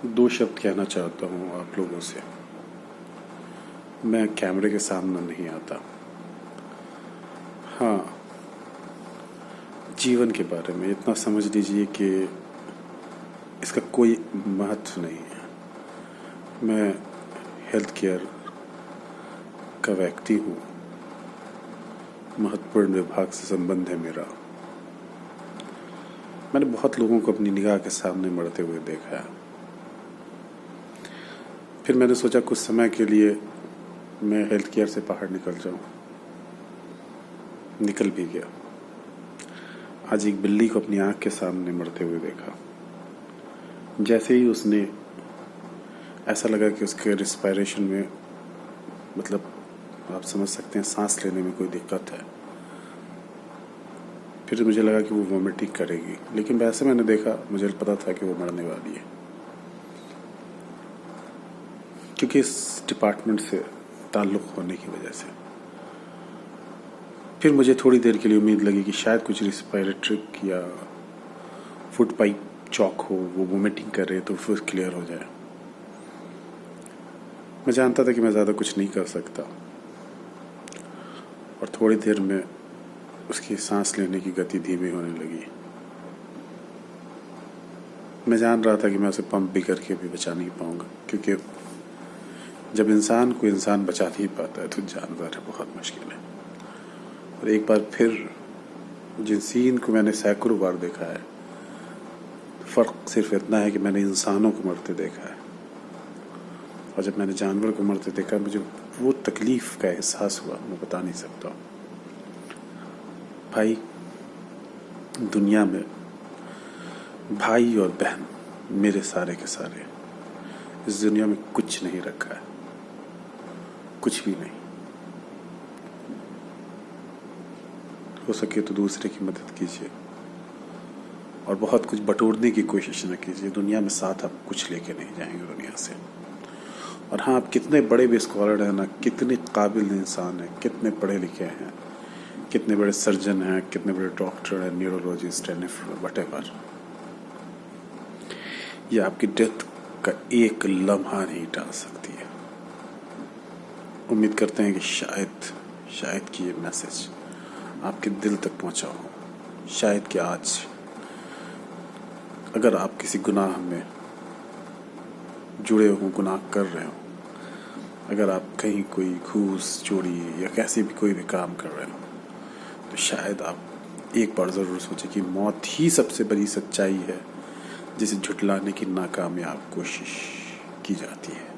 दो शब्द कहना चाहता हूँ आप लोगों से। मैं कैमरे के सामने नहीं आता। हाँ, जीवन के बारे में इतना समझ लीजिए कि इसका कोई महत्व नहीं है। मैं हेल्थ केयर का व्यक्ति हूँ, महत्वपूर्ण विभाग से संबंध है मेरा। मैंने बहुत लोगों को अपनी निगाह के सामने मरते हुए देखा है। फिर मैंने सोचा कुछ समय के लिए मैं हेल्थ केयर से बाहर निकल जाऊं। निकल भी गया। आज एक बिल्ली को अपनी आंख के सामने मरते हुए देखा। जैसे ही उसने ऐसा लगा कि उसके रिस्पायरेशन में, मतलब आप समझ सकते हैं, सांस लेने में कोई दिक्कत है। फिर मुझे लगा कि वो वोमिटिंग करेगी, लेकिन वैसे मैंने देखा, मुझे पता था कि वो मरने वाली है, क्योंकि इस डिपार्टमेंट से ताल्लुक़ होने की वजह से। फिर मुझे थोड़ी देर के लिए उम्मीद लगी कि शायद कुछ रिस्पायरेटरी या फूड पाइप चौक हो, वो वोमिटिंग करे तो फिर क्लियर हो जाए। मैं जानता था कि मैं ज़्यादा कुछ नहीं कर सकता, और थोड़ी देर में उसकी सांस लेने की गति धीमी होने लगी। मैं जान रहा था कि मैं उसे पंप भी करके भी बचा नहीं पाऊंगा, क्योंकि जब इंसान को इंसान बचा नहीं पाता है तो जानवर है बहुत मुश्किल है। और एक बार फिर जिन सीन को मैंने सैकड़ों बार देखा है, फ़र्क सिर्फ इतना है कि मैंने इंसानों को मरते देखा है, और जब मैंने जानवर को मरते देखा, मुझे वो तकलीफ़ का एहसास हुआ, मैं बता नहीं सकता। भाई, दुनिया में भाई और बहन मेरे सारे के सारे, इस दुनिया में कुछ नहीं रखा है, कुछ भी नहीं। हो सके तो दूसरे की मदद कीजिए, और बहुत कुछ बटोरने की कोशिश न कीजिए। दुनिया में साथ आप कुछ लेके नहीं जाएंगे दुनिया से। और हाँ, आप कितने बड़े भी स्कॉलर हैं ना, कितने काबिल इंसान हैं, कितने पढ़े लिखे हैं, कितने बड़े सर्जन हैं, कितने बड़े डॉक्टर हैं, न्यूरोलॉजिस्ट हैं, व्हाटएवर, ये आपकी डेथ का एक लम्हा नहीं टाल सकती है। उम्मीद करते हैं कि शायद कि ये मैसेज आपके दिल तक पहुंचा हो। शायद कि आज अगर आप किसी गुनाह में जुड़े हो, गुनाह कर रहे हो, अगर आप कहीं कोई घूस, चोरी या कैसे भी कोई भी काम कर रहे हो, तो शायद आप एक बार ज़रूर सोचें कि मौत ही सबसे बड़ी सच्चाई है जिसे झुटलाने की नाकामयाब कोशिश की जाती है।